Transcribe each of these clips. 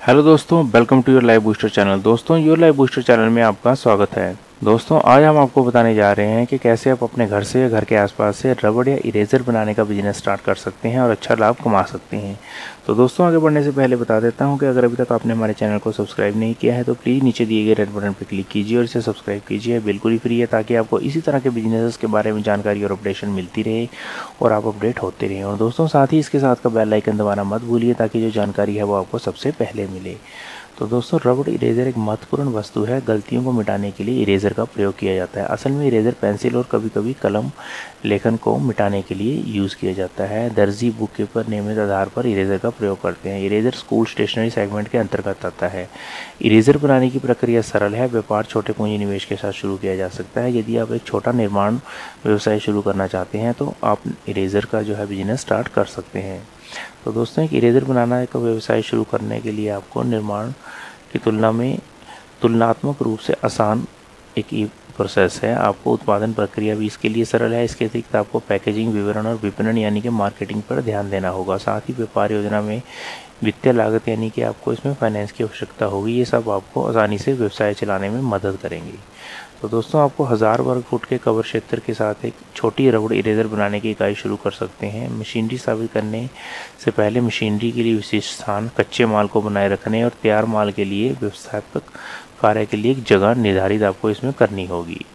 Hello दोस्तों, welcome to your live booster channel. दोस्तों, your live booster channel में आपका स्वागत है। दोस्तों, आज हम आपको बताने जा रहे हैं कि कैसे आप अपने घर से या घर के आसपास से रबड़ या इरेज़र बनाने का बिजनेस स्टार्ट कर सकते हैं और अच्छा लाभ कमा सकते हैं। तो दोस्तों, आगे बढ़ने से पहले बता देता हूं कि अगर अभी तक आपने हमारे चैनल को सब्सक्राइब नहीं किया है तो प्लीज़ नीचे दिए गए रेड बटन पर क्लिक कीजिए और इसे सब्सक्राइब कीजिए। बिल्कुल ही फ्री है, ताकि आपको इसी तरह के बिजनेस के बारे में जानकारी और अपडेशन मिलती रहे और आप अपडेट होते रहें। और दोस्तों, साथ ही इसके साथ का बेल आइकन दबाना मत भूलिए, ताकि जो जानकारी है वो आपको सबसे पहले मिले। तो दोस्तों, रबड़ इरेज़र एक महत्वपूर्ण वस्तु है। गलतियों को मिटाने के लिए इरेज़र का प्रयोग किया जाता है। असल में इरेज़र पेंसिल और कभी कभी कलम लेखन को मिटाने के लिए यूज़ किया जाता है। दर्जी बुक कीपर नियमित आधार पर इरेज़र का प्रयोग करते हैं। इरेज़र स्कूल स्टेशनरी सेगमेंट के अंतर्गत आता है। इरेज़र बनाने की प्रक्रिया सरल है। व्यापार छोटे पूंजी निवेश के साथ शुरू किया जा सकता है। यदि आप एक छोटा निर्माण व्यवसाय शुरू करना चाहते हैं तो आप इरेज़र का जो है बिजनेस स्टार्ट कर सकते हैं। तो दोस्तों, एक इरेज़र बनाना का व्यवसाय शुरू करने के लिए आपको निर्माण की तुलना में तुलनात्मक रूप से आसान एक प्रोसेस है। आपको उत्पादन प्रक्रिया भी इसके लिए सरल है। इसके अतिरिक्त आपको पैकेजिंग, विवरण और विपणन यानी कि मार्केटिंग पर ध्यान देना होगा। साथ ही व्यापार योजना में वित्तीय लागत यानी कि आपको इसमें फाइनेंस की आवश्यकता होगी। ये सब आपको आसानी से व्यवसाय चलाने में मदद करेंगे। तो दोस्तों, आपको 1000 वर्ग फुट के कवर क्षेत्र के साथ एक छोटी रबड़ इरेज़र बनाने की इकाई शुरू कर सकते हैं। मशीनरी स्थापित करने से पहले मशीनरी के लिए विशिष्ट स्थान, कच्चे माल को बनाए रखने और तैयार माल के लिए व्यवस्थापक कार्य के लिए एक जगह निर्धारित आपको इसमें करनी होगी।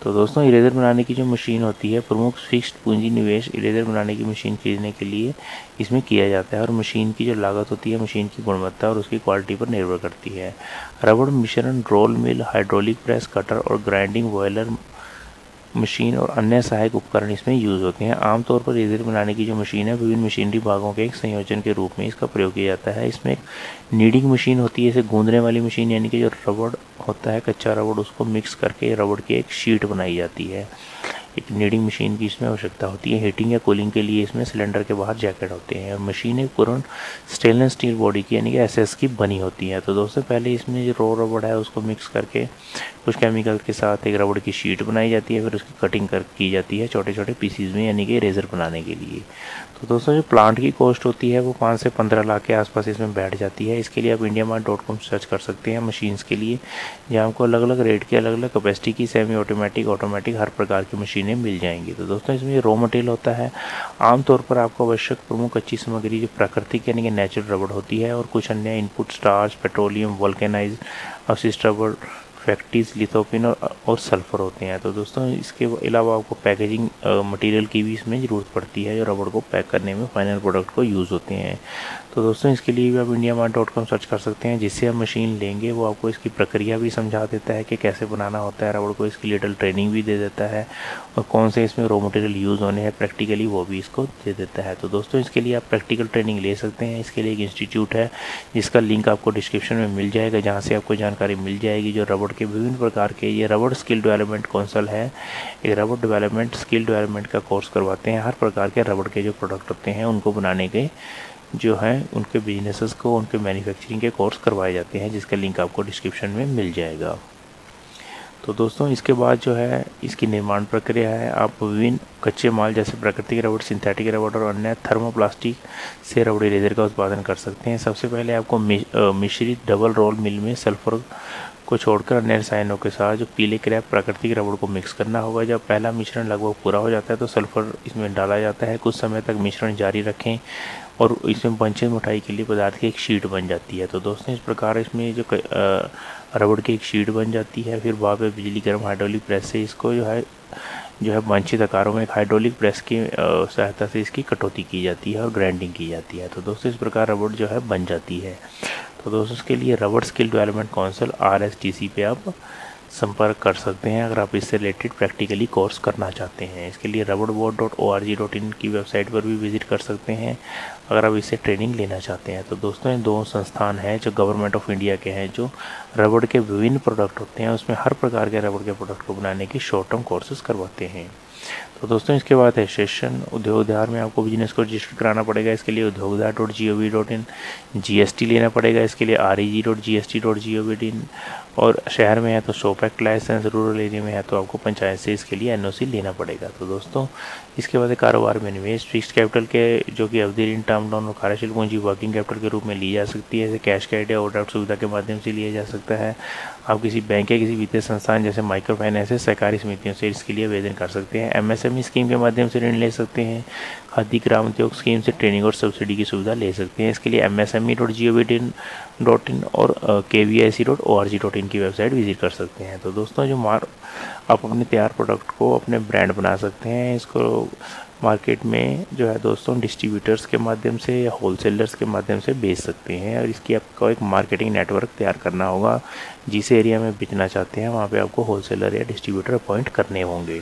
तो दोस्तों, इरेज़र बनाने की जो मशीन होती है, प्रमुख फिक्स्ड पूंजी निवेश इरेज़र बनाने की मशीन खरीदने के लिए इसमें किया जाता है और मशीन की जो लागत होती है मशीन की गुणवत्ता और उसकी क्वालिटी पर निर्भर करती है। रबड़ मिश्रण, रोल मिल, हाइड्रोलिक प्रेस, कटर और ग्राइंडिंग बॉयलर मशीन और अन्य सहायक उपकरण इसमें यूज़ होते हैं। आमतौर पर इरेज़र बनाने की जो मशीन है विभिन्न मशीनरी भागों के एक संयोजन के रूप में इसका प्रयोग किया जाता है। इसमें एक नीडिंग मशीन होती है, इसे गूंदने वाली मशीन, यानी कि जो रबड़ होता है, कच्चा रबड़, उसको मिक्स करके रबड़ की एक शीट बनाई जाती है। एक नीडिंग मशीन की इसमें आवश्यकता होती है। हीटिंग या कूलिंग के लिए इसमें सिलेंडर के बाहर जैकेट होते हैं। मशीन एक पूर्ण स्टेनलेस स्टील बॉडी की यानी कि एसएस की बनी होती है। तो दोस्तों, पहले इसमें जो रॉ रबड़ है उसको मिक्स करके कुछ केमिकल के साथ एक रबड़ की शीट बनाई जाती है। फिर उसकी कटिंग की जाती है छोटे छोटे पीसीज में, यानी कि इरेज़र बनाने के लिए। तो दोस्तों, जो प्लांट की कॉस्ट होती है वो 5 से 15 लाख के आसपास इसमें बैठ जाती है। इसके लिए आप indiamart.com सर्च कर सकते हैं मशीन्स के लिए, जहाँ आपको अलग अलग रेट की, अलग अलग कैपेसिटी की सेमी ऑटोमेटिक, ऑटोमेटिक हर प्रकार की मशीनें मिल जाएंगी। तो दोस्तों, इसमें रॉ मटेरियल होता है। आमतौर पर आपको आवश्यक प्रमुख अच्छी सामग्री जो प्राकृतिक यानी कि नेचुरल रबड़ होती है और कुछ अन्य इनपुट स्टार्च, पेट्रोलियम, वल्केनाइज अवशिष्ट रबड़, फैक्ट्रीज, लिथोपिन और सल्फर होते हैं। तो दोस्तों, इसके अलावा आपको पैकेजिंग मटेरियल की भी इसमें ज़रूरत पड़ती है, जो रबड़ को पैक करने में फाइनल प्रोडक्ट को यूज़ होते हैं। तो दोस्तों, इसके लिए भी आप indiamart.com सर्च कर सकते हैं। जिससे आप मशीन लेंगे वो आपको इसकी प्रक्रिया भी समझा देता है कि कैसे बनाना होता है रबड़ को, इसकी लिटिल ट्रेनिंग भी दे देता है और कौन से इसमें रॉ मटेरियल यूज़ होने हैं प्रैक्टिकली वो भी इसको दे देता है। तो दोस्तों, इसके लिए आप प्रैक्टिकल ट्रेनिंग ले सकते हैं। इसके लिए एक इंस्टीट्यूट है जिसका लिंक आपको डिस्क्रिप्शन में मिल जाएगा, जहाँ से आपको जानकारी मिल जाएगी। जो रबड़ के विभिन्न प्रकार के, ये रबड़ स्किल डेवलपमेंट काउंसिल है, एक रबड़ डेवलपमेंट स्किल डेवलपमेंट का कोर्स करवाते हैं। हर प्रकार के रबड़ के जो प्रोडक्ट होते हैं उनको बनाने के जो हैं उनके बिजनेसेस को, उनके मैन्युफैक्चरिंग के कोर्स करवाए जाते हैं, जिसका लिंक आपको डिस्क्रिप्शन में मिल जाएगा। तो दोस्तों, इसके बाद जो है इसकी निर्माण प्रक्रिया है। आप विभिन्न कच्चे माल जैसे प्राकृतिक रबड़, सिंथेटिक रबड़ और अन्य थर्मोप्लास्टिक से रबड़ इरेज़र का उत्पादन कर सकते हैं। सबसे पहले आपको मिश्रित डबल रोल मिल में सल्फर को छोड़कर अन्य रसायनों के साथ जो पीले क्रैप प्राकृतिक रबड़ को मिक्स करना होगा। जब पहला मिश्रण लगभग पूरा हो जाता है तो सल्फर इसमें डाला जाता है। कुछ समय तक मिश्रण जारी रखें और इसमें बंचिंग मिठाई के लिए पदार्थ की एक शीट बन जाती है। तो दोस्तों, इस प्रकार इसमें जो रबड़ की एक शीट बन जाती है। फिर बाद में बिजली गर्म हाइड्रोलिक प्रेस से इसको जो है वांछित आकारों में एक हाइड्रोलिक प्रेस की सहायता से इसकी कटौती की जाती है और ग्राइंडिंग की जाती है। तो दोस्तों, इस प्रकार रबड़ जो है बन जाती है। तो दोस्तों, इसके लिए रबड़ स्किल डेवलपमेंट काउंसिल RSTC पे आप संपर्क कर सकते हैं अगर आप इससे रिलेटेड प्रैक्टिकली कोर्स करना चाहते हैं। इसके लिए rubberboard.org.in की वेबसाइट पर भी विजिट कर सकते हैं अगर आप इससे ट्रेनिंग लेना चाहते हैं। तो दोस्तों, ये दो संस्थान हैं जो गवर्नमेंट ऑफ इंडिया के हैं, जो रबड़ के विभिन्न प्रोडक्ट होते हैं उसमें हर प्रकार के रबड़ के प्रोडक्ट को बनाने की शॉर्ट टर्म कोर्सेज करवाते हैं। तो दोस्तों, इसके बाद है सेशन उद्योग उद्यार में आपको बिजनेस को रजिस्टर कराना पड़ेगा। इसके लिए udyogudhar.gov.in GST लेना पड़ेगा। इसके लिए reg.gst.gov.in और शहर में है तो shop act licence, rural area में है तो आपको पंचायत से इसके लिए एनओसी लेना पड़ेगा। तो दोस्तों इसके बाद कारोबार में निवेश फिक्स्ड कैपिटल के जो कि अवधि ऋण, टर्म लोन और कार्यशील पूंजी वर्किंग कैपिटल के रूप में ली जा सकती है। जैसे कैश क्रेडिट या ओवरड्राफ्ट सुविधा के माध्यम से लिया जा सकता है। आप किसी बैंक या किसी वित्तीय संस्थान जैसे माइक्रो फाइनेंस या सहकारी समितियों से इसके लिए आवेदन कर सकते हैं। एमएसएमई स्कीम के माध्यम से ऋण ले सकते हैं। खादी ग्राम उद्योग स्कीम से ट्रेनिंग और सब्सिडी की सुविधा ले सकते हैं। इसके लिए msme.gov.in और kvic.org.in की वेबसाइट विजिट कर सकते हैं। तो दोस्तों आप अपने तैयार प्रोडक्ट को अपने ब्रांड बना सकते हैं। इसको मार्केट में जो है दोस्तों डिस्ट्रीब्यूटर्स के माध्यम से या होलसेलर्स के माध्यम से बेच सकते हैं, और इसकी आपको एक मार्केटिंग नेटवर्क तैयार करना होगा। जिस एरिया में बेचना चाहते हैं वहाँ पे आपको होलसेलर या डिस्ट्रीब्यूटर अपॉइंट करने होंगे।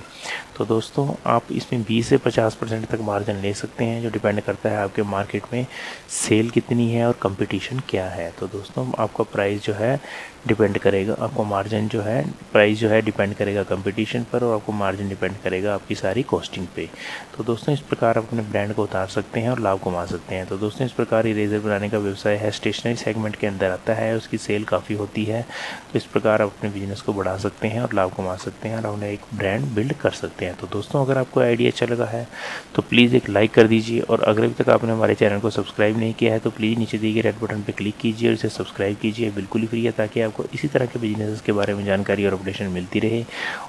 तो दोस्तों आप इसमें 20 से 50% तक मार्जिन ले सकते हैं, जो डिपेंड करता है आपके मार्केट में सेल कितनी है और कंपटीशन क्या है। तो दोस्तों आपका प्राइस जो है डिपेंड करेगा, आपको मार्जिन जो है प्राइस जो है डिपेंड करेगा कंपटीशन पर, और आपको मार्जिन डिपेंड करेगा आपकी सारी कॉस्टिंग पे। तो दोस्तों इस प्रकार आप अपने ब्रांड को उतार सकते हैं और लाभ कमा सकते हैं। तो दोस्तों इस प्रकार इरेजर बनाने का व्यवसाय है, स्टेशनरी सेगमेंट के अंदर आता है, उसकी सेल काफ़ी होती है। तो इस प्रकार आप अपने बिजनेस को बढ़ा सकते हैं और लाभ कमा सकते हैं और अपने एक ब्रांड बिल्ड कर सकते हैं। तो दोस्तों अगर आपको आइडिया अच्छा लगा है तो प्लीज़ एक लाइक कर दीजिए, और अगर अभी तक आपने हमारे चैनल को सब्सक्राइब नहीं किया है तो प्लीज़ नीचे दिए गए रेड बटन पर क्लिक कीजिए और इसे सब्सक्राइब कीजिए। बिल्कुल ही फ्री है, ताकि आपको इसी तरह के बिजनेस के बारे में जानकारी और अपडेशन मिलती रहे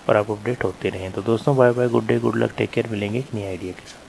और आप अपडेट होते रहें। तो दोस्तों bye bye, good day, good luck, take care. मिलेंगे एक नई आइडिया के साथ।